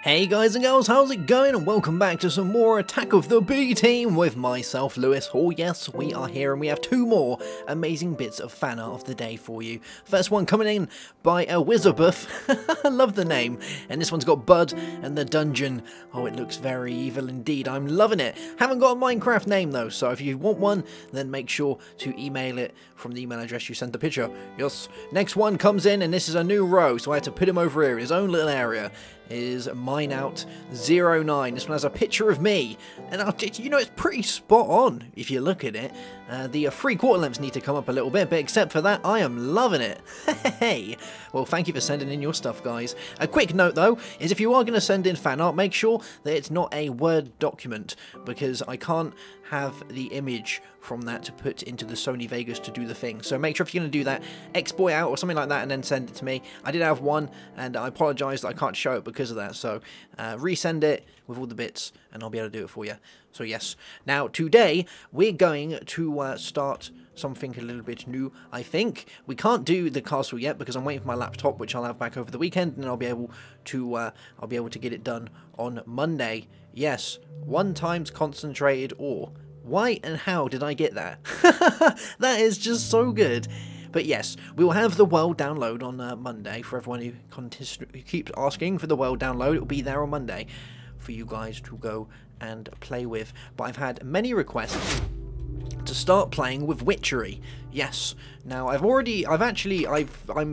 Hey guys and girls, how's it going? And welcome back to some more Attack of the B Team with myself, Lewis. Oh yes, we are here and we have two more amazing bits of fan art of the day for you. First one coming in by a Wizarbuff. I love the name. And this one's got Bud and the dungeon. Oh, it looks very evil indeed. I'm loving it. Haven't got a Minecraft name though, so if you want one, then make sure to email it from the email address you sent the picture. Yes. Next one comes in and this is a new row, so I had to put him over here in his own little area. Is Mineout09. This one has a picture of me, and you know, it's pretty spot on if you look at it. The 3/4 lengths need to come up a little bit, but except for that, I am loving it. Hey, well, thank you for sending in your stuff, guys. A quick note though is if you are going to send in fan art, make sure that it's not a Word document, because I can't have the image from that to put into the Sony Vegas to do the thing. So make sure if you're going to do that, export out or something like that and then send it to me. I did have one and I apologise that I can't show it because of that, so resend it with all the bits and I'll be able to do it for you. So yes, now today we're going to start something a little bit new. I think we can't do the castle yet because I'm waiting for my laptop, which I'll have back over the weekend, and I'll be able to get it done on Monday. Yes, 1 times concentrated ore. Why and how did I get that? That is just so good. But yes, we will have the world download on Monday. For everyone who keeps asking for the world download, it will be there on Monday for you guys to go and play with. But I've had many requests to start playing with Witchery. Yes. Now I'm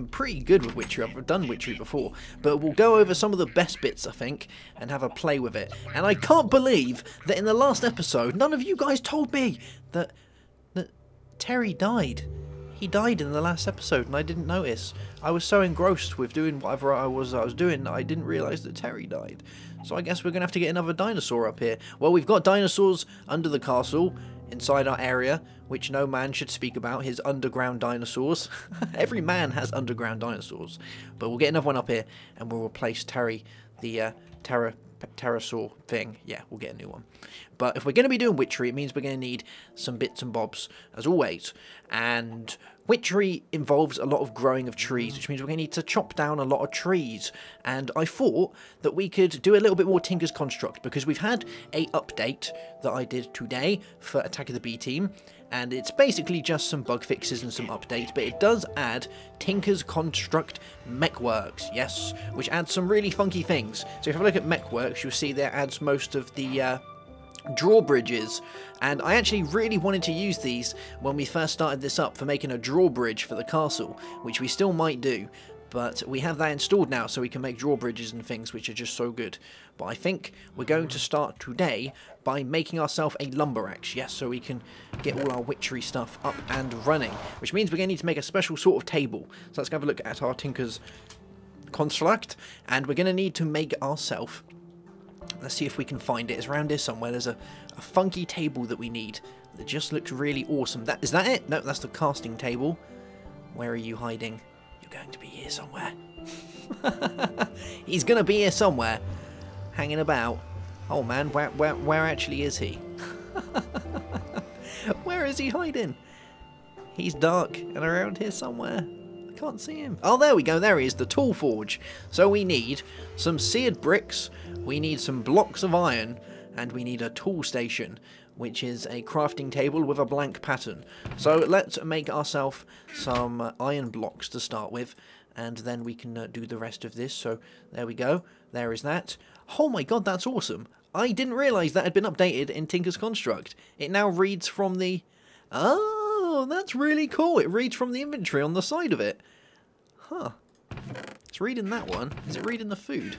pretty good with Witchery. I've done Witchery before, but we'll go over some of the best bits, I think, and have a play with it. And I can't believe that in the last episode, none of you guys told me that Terry died. He died in the last episode, and I didn't notice. I was so engrossed with doing whatever I was doing that I didn't realise that Terry died. So I guess we're going to have to get another dinosaur up here. Well, we've got dinosaurs under the castle, inside our area, which no man should speak about, his underground dinosaurs. Every man has underground dinosaurs. But we'll get another one up here, and we'll replace Terry, the pterosaur thing. Yeah, we'll get a new one. But if we're going to be doing Witchery, it means we're going to need some bits and bobs, as always. And Witchery involves a lot of growing of trees, which means we're going to need to chop down a lot of trees. And I thought that we could do a little bit more Tinker's Construct, because we've had a update that I did today for Attack of the B Team, and it's basically just some bug fixes and some updates, but it does add Tinker's Construct Mechworks, yes, which adds some really funky things. So if I look at Mechworks, you'll see that adds most of the drawbridges, and I actually really wanted to use these when we first started this up for making a drawbridge for the castle, which we still might do, but we have that installed now so we can make drawbridges and things, which are just so good. But I think we're going to start today by making ourselves a lumber axe, yes, so we can get all our Witchery stuff up and running, which means we're going to need to make a special sort of table. So let's have a look at our Tinker's Construct, and we're going to need to make ourselves, let's see if we can find it. It's around here somewhere. There's a funky table that we need that just looks really awesome. Is that it? No, that's the casting table. Where are you hiding? You're going to be here somewhere. He's going to be here somewhere, hanging about. Oh man, where actually is he? Where is he hiding? He's dark and around here somewhere. I can't see him. Oh, there we go. There he is, the tool forge. So we need some seared bricks, we need some blocks of iron, and we need a tool station, which is a crafting table with a blank pattern. So let's make ourselves some iron blocks to start with, and then we can do the rest of this. So there we go. There is that. Oh my god, that's awesome. I didn't realise that had been updated in Tinker's Construct. It now reads from the... Oh, that's really cool. It reads from the inventory on the side of it. Huh. It's reading that one. Is it reading the food?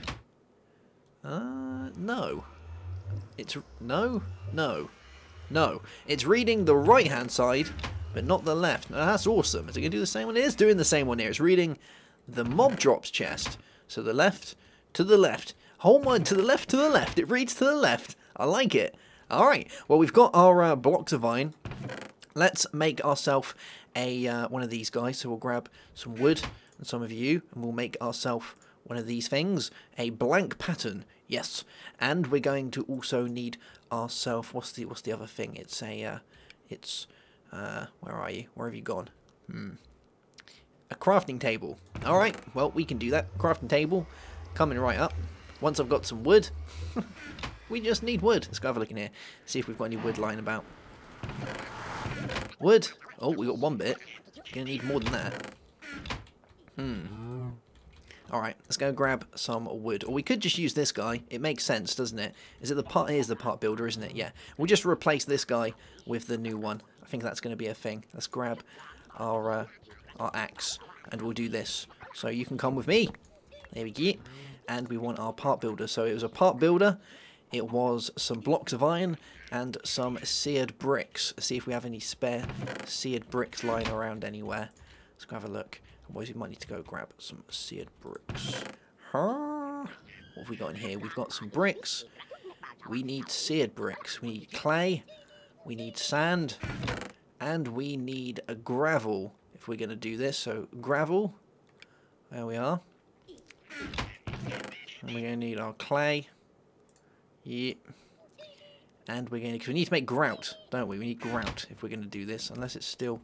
No. It's... No. It's reading the right-hand side, but not the left. Now, that's awesome. Is it going to do the same one? It is doing the same one here. It's reading the mob drops chest. So the left to the left. Hold on, to the left to the left. It reads to the left. I like it. Alright, well, we've got our blocks of iron. Let's make ourselves a one of these guys. So we'll grab some wood and some of you, and we'll make ourselves one of these things. A blank pattern, yes. And we're going to also need ourselves... What's the other thing? It's a... where are you? Where have you gone? A crafting table. Alright, well, we can do that. Crafting table. Coming right up. once I've got some wood, we just need wood. Let's go have a look in here, see if we've got any wood lying about. Wood. Oh, we got one bit. Gonna need more than that. Alright, let's go grab some wood. Or we could just use this guy. It makes sense, doesn't it? Is it the part? Here's the part builder, isn't it? Yeah. We'll just replace this guy with the new one. I think that's going to be a thing. Let's grab our axe and we'll do this. So you can come with me. There we go. And we want our part builder. So it was a part builder. It was some blocks of iron and some seared bricks. Let's see if we have any spare seared bricks lying around anywhere. Let's go have a look. Otherwise we might need to go grab some seared bricks. What have we got in here? We've got some bricks. We need seared bricks. We need clay. We need sand. And we need a gravel if we're going to do this. So gravel. There we are. And we're going to need our clay. Yeah. And we're going to... Because we need to make grout, don't we? We need grout if we're going to do this. Unless it's still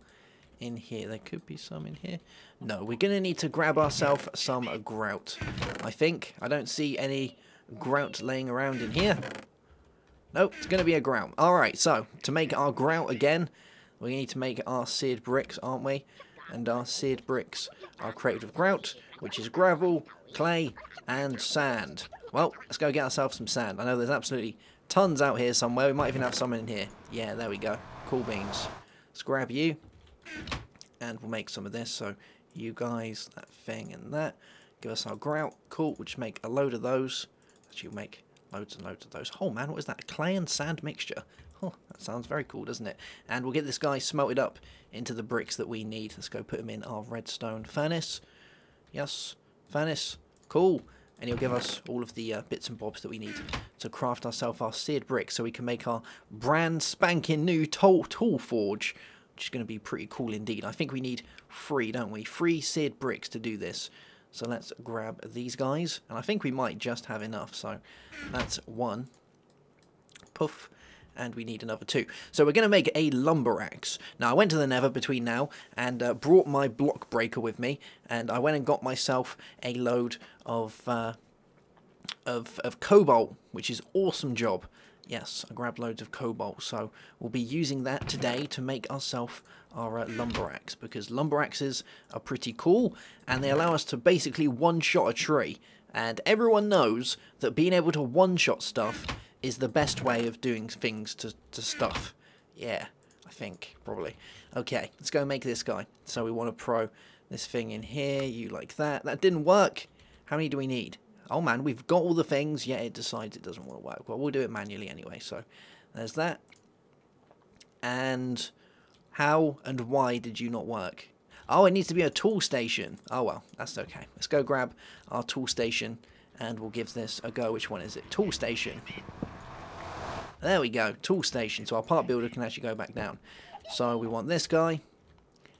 in here. There could be some in here. No, we're going to need to grab ourselves some grout. I think. I don't see any grout laying around in here. Nope, it's going to be a grout. Alright, so to make our grout again, we need to make our seared bricks, aren't we? And our seared bricks are created with grout, which is gravel, clay, and sand. Well, let's go get ourselves some sand. I know there's absolutely tons out here somewhere. We might even have some in here. Yeah, there we go. Cool beans. Let's grab you. And we'll make some of this. So you guys, that thing and that. Give us our grout. Cool. We'll just make a load of those. Actually, we'll make loads and loads of those. Oh man, what is that? A clay and sand mixture. Oh, that sounds very cool, doesn't it? And we'll get this guy smelted up into the bricks that we need. Let's go put him in our redstone furnace. Yes, furnace. Cool. And he'll give us all of the bits and bobs that we need to craft ourselves our seared bricks so we can make our brand spanking new tool forge, which is going to be pretty cool indeed. I think we need 3, don't we? 3 seared bricks to do this. So let's grab these guys. And I think we might just have enough. So that's 1. Poof. And we need another 2. So we're going to make a lumber axe. Now I went to the Nether between now and brought my block breaker with me, and I went and got myself a load of cobalt, which is awesome job. Yes, I grabbed loads of cobalt, so we'll be using that today to make ourselves our lumber axe, because lumber axes are pretty cool and they allow us to basically one-shot a tree. And everyone knows that being able to one-shot stuff is the best way of doing things to stuff. Yeah, I think, probably. Okay, let's go make this guy. So we want to pro this thing in here, you like that. That didn't work. How many do we need? Oh man, we've got all the things, yet it decides it doesn't want to work. Well, we'll do it manually anyway, so there's that. And how and why did you not work? Oh, it needs to be a tool station. Oh well, that's okay. Let's go grab our tool station and we'll give this a go. Which one is it? Tool station. There we go, tool station. So our part builder can actually go back down. So we want this guy.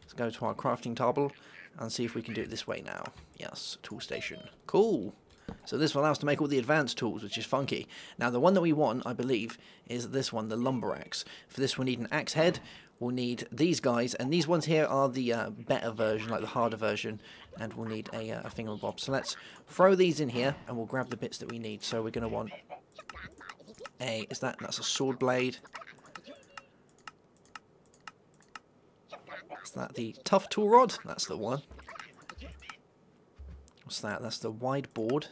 Let's go to our crafting table and see if we can do it this way now. Yes, tool station. Cool. So this will allow us to make all the advanced tools, which is funky. Now the one that we want, I believe, is this one, the lumber axe. For this we'll need an axe head. We'll need these guys, and these ones here are the better version, like the harder version, and we'll need a thingamabob. So let's throw these in here, and we'll grab the bits that we need. So we're going to want that's a sword blade. Is that the tough tool rod? That's the one. What's that? That's the wide board.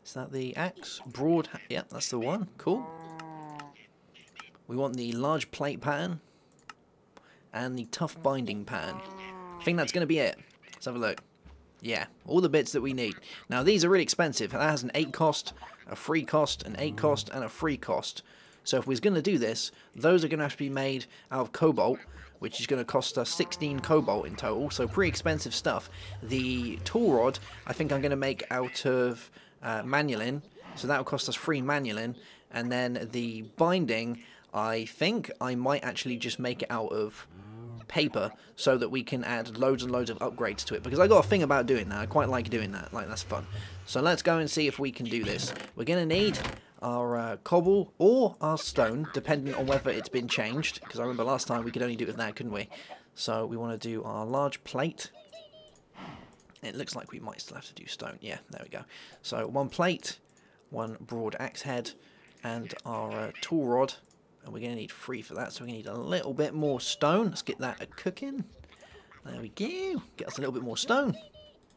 Is that the axe? Broad? Yeah, that's the one. Cool. We want the large plate pattern and the tough binding pattern. I think that's going to be it. Let's have a look. Yeah, all the bits that we need. Now these are really expensive. That has an 8 cost, a 3 cost, an 8 cost, and a 3 cost. So if we're going to do this, those are going to have to be made out of cobalt, which is going to cost us 16 cobalt in total. So pretty expensive stuff. The tool rod, I think I'm going to make out of manulin. So that will cost us 3 manulin. And then the binding, I think I might actually just make it out of paper so that we can add loads and loads of upgrades to it, because I got a thing about doing that. I quite like doing that. Like, that's fun. So let's go and see if we can do this. We're gonna need our cobble or our stone, depending on whether it's been changed, because I remember last time we could only do it with that, couldn't we? So we want to do our large plate. It looks like we might still have to do stone. Yeah, there we go. So 1 plate, 1 broad axe head, and our tool rod. And we're going to need 3 for that, so we're going to need a little bit more stone. Let's get that cooking. There we go. Get us a little bit more stone.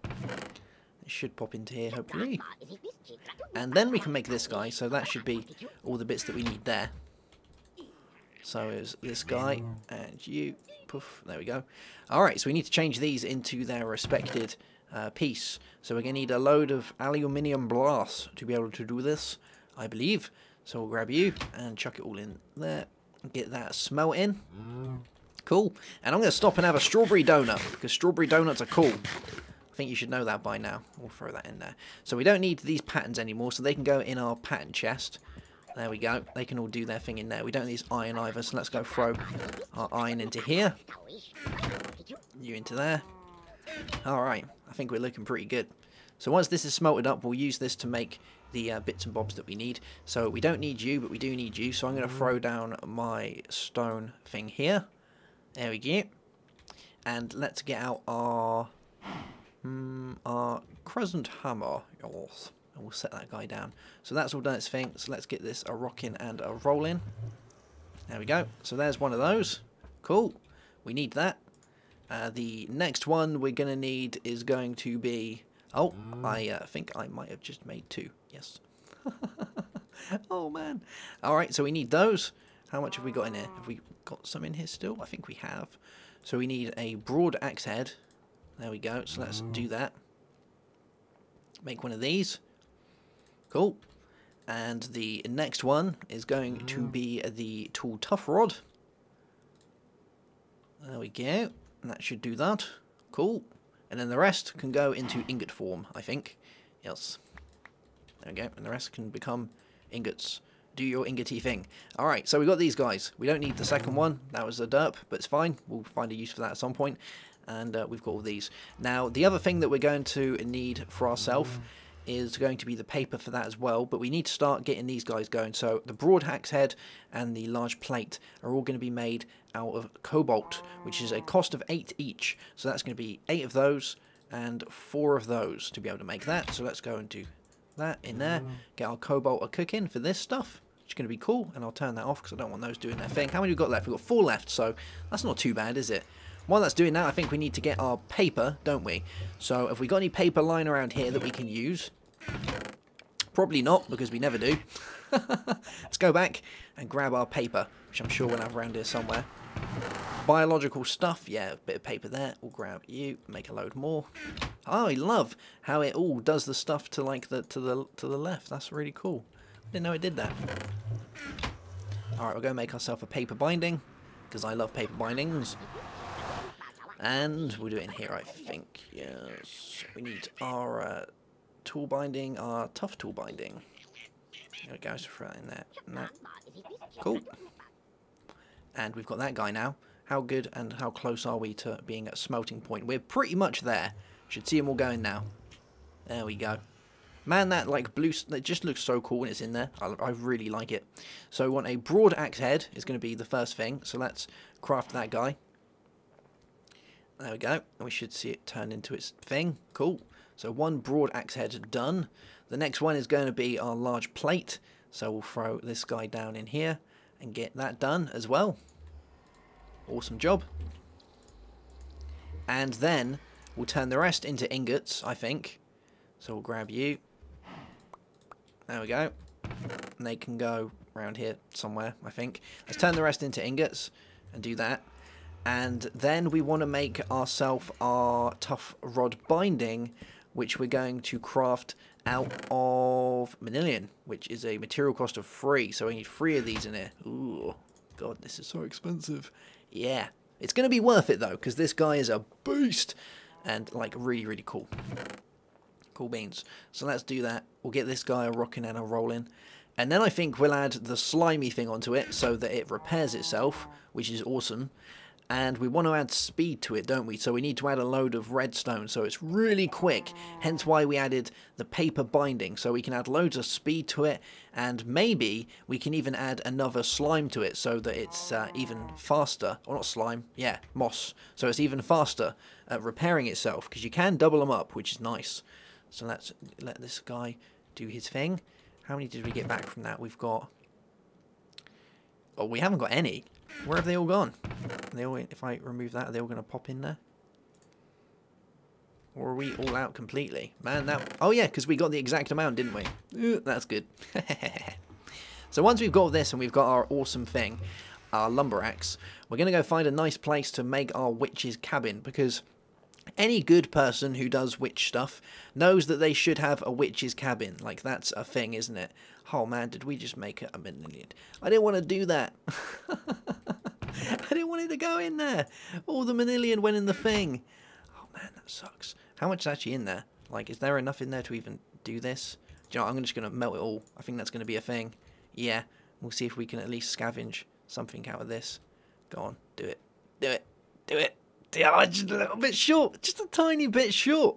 It should pop into here, hopefully. And then we can make this guy, so that should be all the bits that we need there. So is this guy, and you. Poof, there we go. Alright, so we need to change these into their respected piece. So we're going to need a load of aluminium brass to be able to do this, I believe. So we'll grab you and chuck it all in there. Get that smelting. Cool. And I'm going to stop and have a strawberry donut, because strawberry donuts are cool. I think you should know that by now. We'll throw that in there. So we don't need these patterns anymore, so they can go in our pattern chest. There we go. They can all do their thing in there. We don't need this iron either, so let's go throw our iron into here. You into there. Alright, I think we're looking pretty good. So once this is smelted up, we'll use this to make the bits and bobs that we need. So we don't need you, but we do need you. So I'm going to throw down my stone thing here. There we go. And let's get out our crescent hammer. Yes. And we'll set that guy down. So that's all done its thing. So let's get this a rocking and a rolling. There we go. So there's one of those. Cool. We need that. The next one we're going to need is going to be... Oh, I think I might have just made 2. Yes. Oh, man. Alright, so we need those. How much have we got in here? Have we got some in here still? I think we have. So we need a broad axe head. There we go. So let's do that. Make one of these. Cool. And the next one is going to be the tool tough rod. There we go. And that should do that. Cool. And then the rest can go into ingot form, I think. Yes. There we go. And the rest can become ingots. Do your ingoty thing. Alright, so we got these guys. We don't need the second one. That was a derp, but it's fine. We'll find a use for that at some point. And we've got all these. Now, the other thing that we're going to need for ourselves is going to be the paper for that as well, but we need to start getting these guys going. So the broad axe head and the large plate are all going to be made out of cobalt, which is a cost of 8 each. So that's going to be 8 of those and 4 of those to be able to make that. So let's go and do that in there. Get our cobalt a cooking for this stuff, which is going to be cool. And I'll turn that off because I don't want those doing their thing. How many have we got left? We've got 4 left, so that's not too bad, is it? While that's doing that, I think we need to get our paper, don't we? So have we got any paper lying around here that we can use? Probably not, because we never do. Let's go back and grab our paper, which I'm sure we'll have around here somewhere. Biological stuff, yeah, a bit of paper there. We'll grab you, make a load more. Oh, I love how it all does the stuff to like to the left. That's really cool. I didn't know it did that. Alright, we're going to make ourselves a paper binding, because I love paper bindings. And we'll do it in here, I think. Yes. We need our tool binding, our tough tool binding. There we go, so throw that in there. And that. Cool. And we've got that guy now. How good and how close are we to being at smelting point? We're pretty much there. Should see them all going now. There we go. Man, that like blue, that just looks so cool when it's in there. I really like it. So we want a broad axe head is going to be the first thing. So let's craft that guy. There we go. And we should see it turn into its thing. Cool. So 1 broad axe head done. The next one is going to be our large plate. So we'll throw this guy down in here and get that done as well. Awesome job. And then we'll turn the rest into ingots, I think. So we'll grab you. There we go. And they can go around here somewhere, I think. Let's turn the rest into ingots and do that. And then we want to make ourselves our tough rod binding, which we're going to craft out of manilion, which is a material cost of 3. So we need 3 of these in here. Ooh, God, this is so expensive. Yeah, it's going to be worth it though, because this guy is a beast and like really, really cool. Cool beans. So let's do that. We'll get this guy a rocking and a rolling. And then I think we'll add the slimy thing onto it so that it repairs itself, which is awesome. and we want to add speed to it, don't we? So we need to add a load of redstone so it's really quick, hence why we added the paper binding, so we can add loads of speed to it, and maybe we can even add another slime to it so that it's even faster, or not slime, yeah, moss, so it's even faster at repairing itself, because you can double them up, which is nice. So let's let this guy do his thing. How many did we get back from that? We've got... oh, we haven't got any. Where have they all gone? Are they all, if I remove that, are they all going to pop in there? Or are we all out completely? Man, that... oh yeah, because we got the exact amount, didn't we? That's good. So once we've got this and we've got our awesome thing, our lumber axe, we're going to go find a nice place to make our witch's cabin, because any good person who does witch stuff knows that they should have a witch's cabin. Like, that's a thing, isn't it? Oh man, did we just make a million? I didn't want to do that. I didn't want it to go in there. All the manillion went in the thing. Oh man, that sucks. How much is actually in there? Like, is there enough in there to even do this? Do you know what? I'm just going to melt it all. I think that's going to be a thing. Yeah, we'll see if we can at least scavenge something out of this. Go on, do it. Do it. Do it. Yeah, just a little bit short. Just a tiny bit short.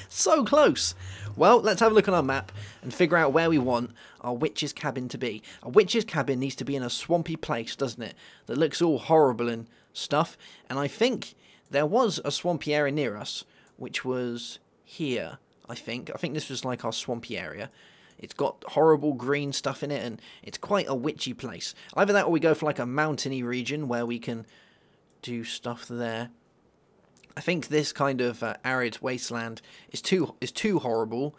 So close. Well, let's have a look on our map and figure out where we want our witch's cabin to be. A witch's cabin needs to be in a swampy place, doesn't it? That looks all horrible and stuff. And I think there was a swampy area near us, which was here, I think. I think this was like our swampy area. It's got horrible green stuff in it, and it's quite a witchy place. Either that or we go for like a mountainy region where we can do stuff there. I think this kind of arid wasteland is too horrible,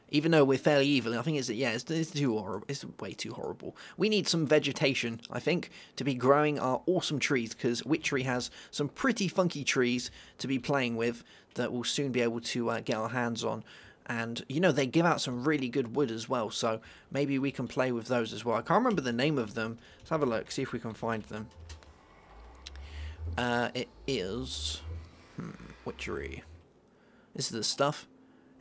even though we're fairly evil. I think it's too horrible. It's way too horrible. We need some vegetation, I think, to be growing our awesome trees, because Witchery has some pretty funky trees to be playing with that we'll soon be able to get our hands on. And, you know, they give out some really good wood as well, so maybe we can play with those as well. I can't remember the name of them. Let's have a look, see if we can find them. It is... Witchery. This is the stuff.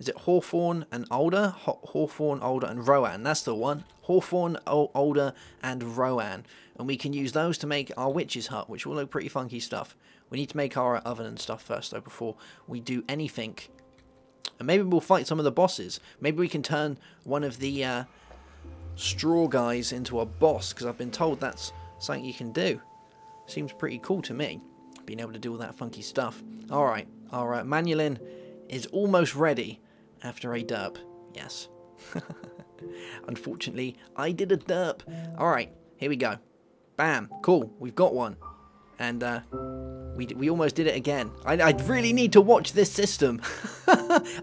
Is it Hawthorn and Alder? Hawthorn, Alder and Rowan. That's the one. Hawthorn, Alder and Rowan. And we can use those to make our witch's hut, which will look pretty funky stuff. We need to make our oven and stuff first, though, before we do anything. And maybe we'll fight some of the bosses. Maybe we can turn one of the straw guys into a boss, because I've been told that's something you can do. Seems pretty cool to me, being able to do all that funky stuff. Alright, our Manulin is almost ready after a derp. Yes. Unfortunately, I did a derp. Alright, here we go. Bam, cool, we've got one. And we almost did it again. I really need to watch this system.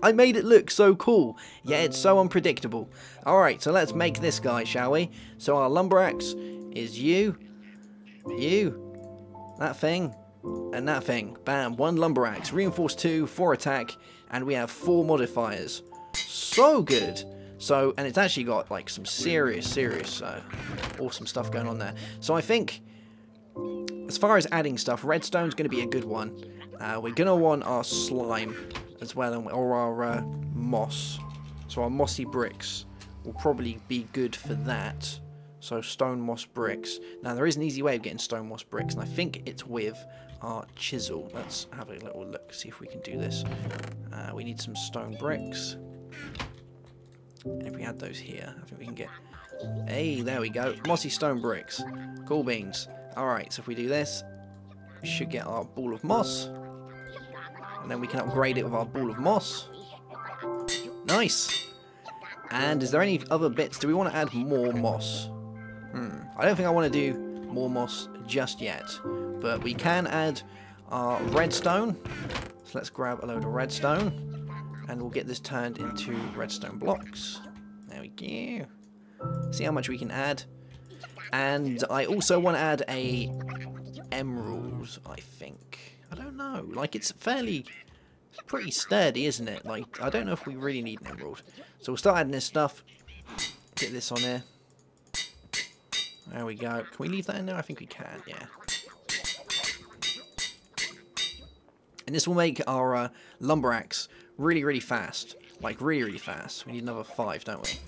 I made it look so cool. Yeah, it's so unpredictable. Alright, so let's make this guy, shall we? So our lumber axe is you, that thing, and that thing. Bam, 1 lumber axe, reinforced 2, 4 attack, and we have 4 modifiers. So good. So, and it's actually got like some serious awesome stuff going on there. So I think, as far as adding stuff, redstone's going to be a good one. We're going to want our slime as well, or our moss. So our mossy bricks will probably be good for that. So stone moss bricks. Now there is an easy way of getting stone moss bricks, and I think it's with our chisel. Let's have a little look, see if we can do this. We need some stone bricks. And if we add those here, I think we can get... hey, there we go. Mossy stone bricks. Cool beans. Alright, so if we do this, we should get our ball of moss. And then we can upgrade it with our ball of moss. Nice! And is there any other bits? Do we want to add more moss? I don't think I want to do more moss just yet. But we can add our redstone. So let's grab a load of redstone. And we'll get this turned into redstone blocks. There we go. See how much we can add. And I also want to add a emerald, I think. I don't know. Like, it's pretty sturdy, isn't it? Like, I don't know if we really need an emerald. So we'll start adding this stuff. Get this on here. There we go. Can we leave that in there? I think we can, yeah. And this will make our lumber axe really fast. Like, really fast. We need another 5, don't we?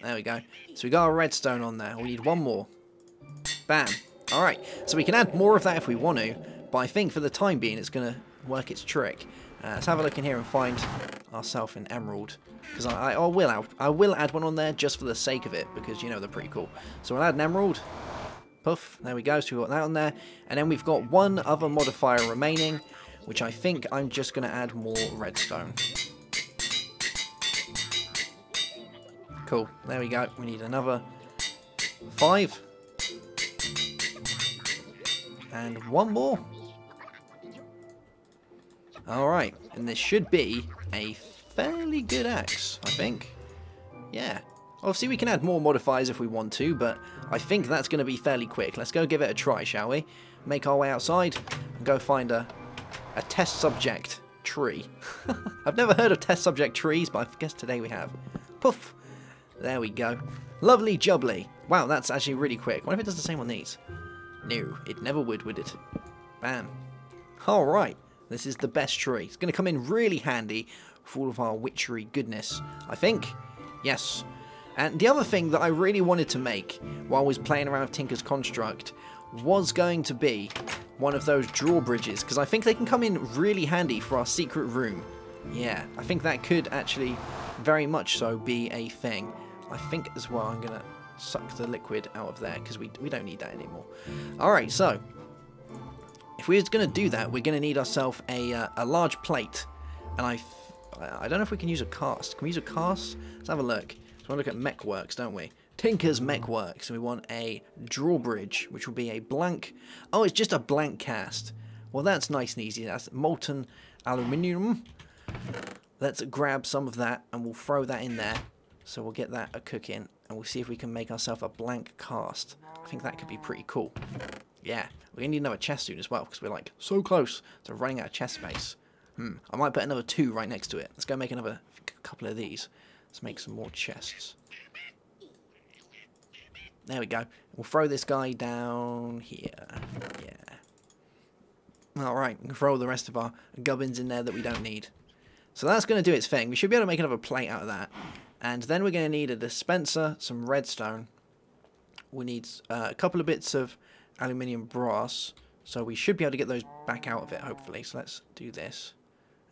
There we go. So we got our redstone on there. We need 1 more. Bam. Alright, so we can add more of that if we want to, but I think for the time being it's going to work its trick. Let's have a look in here and find ourselves an emerald. Because I will add one on there just for the sake of it, because, you know, they're pretty cool. So we'll add an emerald. Poof, there we go, so we've got that on there. And then we've got one other modifier remaining, which I think I'm just going to add more redstone. Cool, there we go. We need another 5. And one more. Alright, and this should be a fairly good axe, I think. Yeah. Obviously we can add more modifiers if we want to, but I think that's going to be fairly quick. Let's go give it a try, shall we? Make our way outside and go find a test subject tree. I've never heard of test subject trees, but I guess today we have. Poof! There we go. Lovely jubbly. Wow, that's actually really quick. What if it does the same on these? No, it never would it? Bam. Alright, this is the best tree. It's going to come in really handy for all of our witchery goodness, I think. Yes. And the other thing that I really wanted to make while I was playing around with Tinker's Construct was going to be one of those drawbridges, because I think they can come in really handy for our secret room. Yeah, I think that could actually very much so be a thing. I think as well I'm going to suck the liquid out of there, because we don't need that anymore. Alright, so if we're going to do that, we're going to need ourselves a large plate. And I don't know if we can use a cast. Can we use a cast? Let's have a look. So we want to look at mech works, don't we? Tinker's Mech Works. So we want a drawbridge, which will be a blank... Oh, it's just a blank cast. Well, that's nice and easy. That's molten aluminium. Let's grab some of that, and we'll throw that in there. So we'll get that a cooking, and we'll see if we can make ourselves a blank cast. I think that could be pretty cool. Yeah, we're going to need another chest soon as well, because we're like so close to running out of chest space. I might put another 2 right next to it. Let's go make another couple of these. Let's make some more chests. There we go. We'll throw this guy down here. Yeah. Alright, we can throw all the rest of our gubbins in there that we don't need. So that's going to do its thing. We should be able to make another plate out of that. And then we're going to need a dispenser, some redstone. We need a couple of bits of aluminium brass. So we should be able to get those back out of it, hopefully. So let's do this.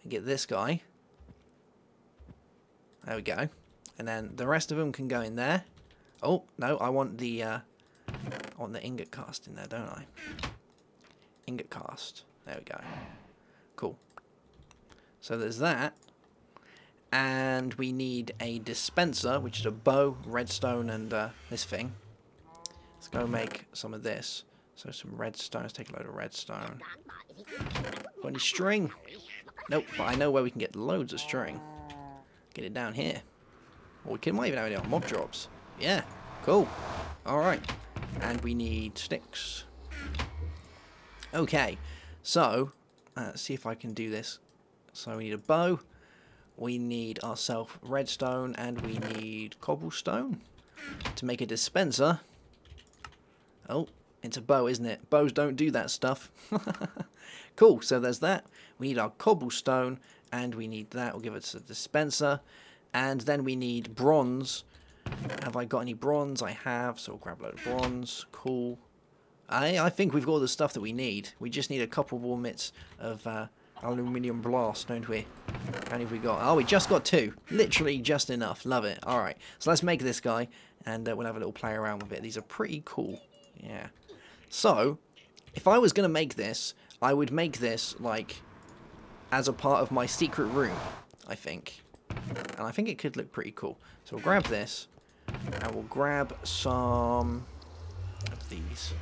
And get this guy. There we go. And then the rest of them can go in there. Oh, no, I want the ingot cast in there, don't I? Ingot cast. There we go. Cool. So there's that. And we need a dispenser, which is a bow, redstone, and this thing. Let's go make some of this. So some redstone. Let's take a load of redstone. Got any string? Nope, but I know where we can get loads of string. Get it down here. Or we might even have it on mob drops. Yeah, cool. Alright. And we need sticks. Okay, so let's see if I can do this. So we need a bow. We need ourselves redstone, and we need cobblestone to make a dispenser. Oh, it's a bow, isn't it? Bows don't do that stuff. Cool, so there's that. We need our cobblestone, and we need that. We'll give it a dispenser. And then we need bronze. Have I got any bronze? I have, so we'll grab a load of bronze. Cool. I think we've got all the stuff that we need. We just need a couple more bits of aluminium blast, don't we? How many have we got? Oh, we just got 2. Literally just enough. Love it. Alright, so let's make this guy, and we'll have a little play around with it. These are pretty cool. Yeah. So, if I was going to make this, I would make this, like, as a part of my secret room, I think. And I think it could look pretty cool. So we'll grab this, and we'll grab some of these.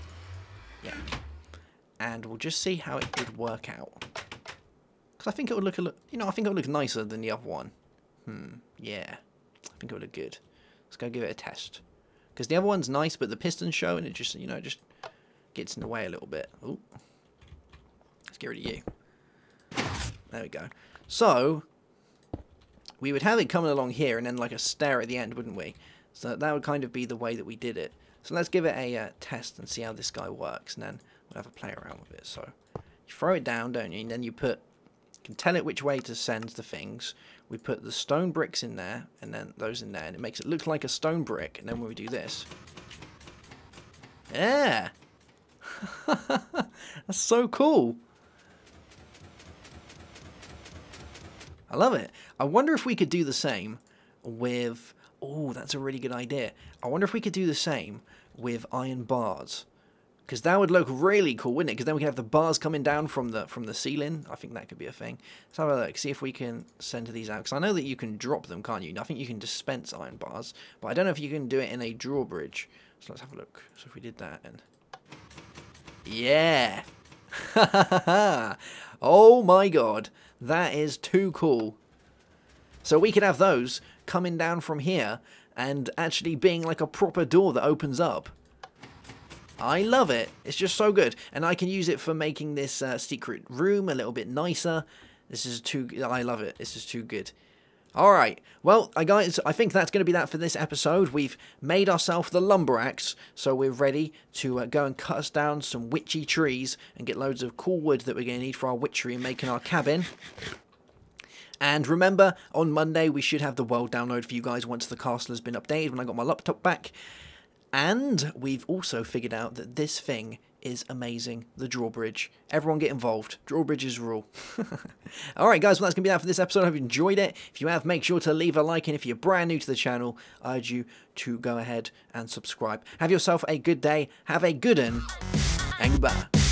Yeah. And we'll just see how it would work out. Because I think it would look, I think it would look nicer than the other one. Yeah. I think it would look good. Let's go give it a test. Because the other one's nice, but the piston's show, and it just, just gets in the way a little bit. Ooh. Let's get rid of you. There we go. So, we would have it coming along here, and then like a stair at the end, wouldn't we? So that would kind of be the way that we did it. So let's give it a test and see how this guy works, and then we'll have a play around with it. So, you throw it down, don't you? And then you can tell it which way to send the things. We put the stone bricks in there, and then those in there, and it makes it look like a stone brick. And then when we do this, yeah, That's so cool. I love it. I wonder if we could do the same with... Oh, that's a really good idea. I wonder if we could do the same with iron bars. Because that would look really cool, wouldn't it? Because then we can have the bars coming down from the ceiling. I think that could be a thing. Let's have a look. See if we can send these out. Because I know that you can drop them, can't you? I think you can dispense iron bars. But I don't know if you can do it in a drawbridge. So let's have a look. So if we did that and... Yeah! Oh my god. That is too cool. So we could have those coming down from here and actually being like a proper door that opens up. I love it. It's just so good. And I can use it for making this secret room a little bit nicer. This is too... I love it. This is too good. Alright, well, guys, I think that's going to be that for this episode. We've made ourselves the lumber axe, so we're ready to go and cut us down some witchy trees and get loads of cool wood that we're going to need for our witchery and making our cabin. And remember, on Monday we should have the world download for you guys once the castle has been updated when I got my laptop back. And we've also figured out that this thing is amazing, the drawbridge. Everyone get involved. Drawbridges rule. Alright guys, well that's going to be that for this episode. I hope you enjoyed it. If you have, make sure to leave a like, and if you're brand new to the channel, I urge you to go ahead and subscribe. Have yourself a good day, have a good one, and goodbye.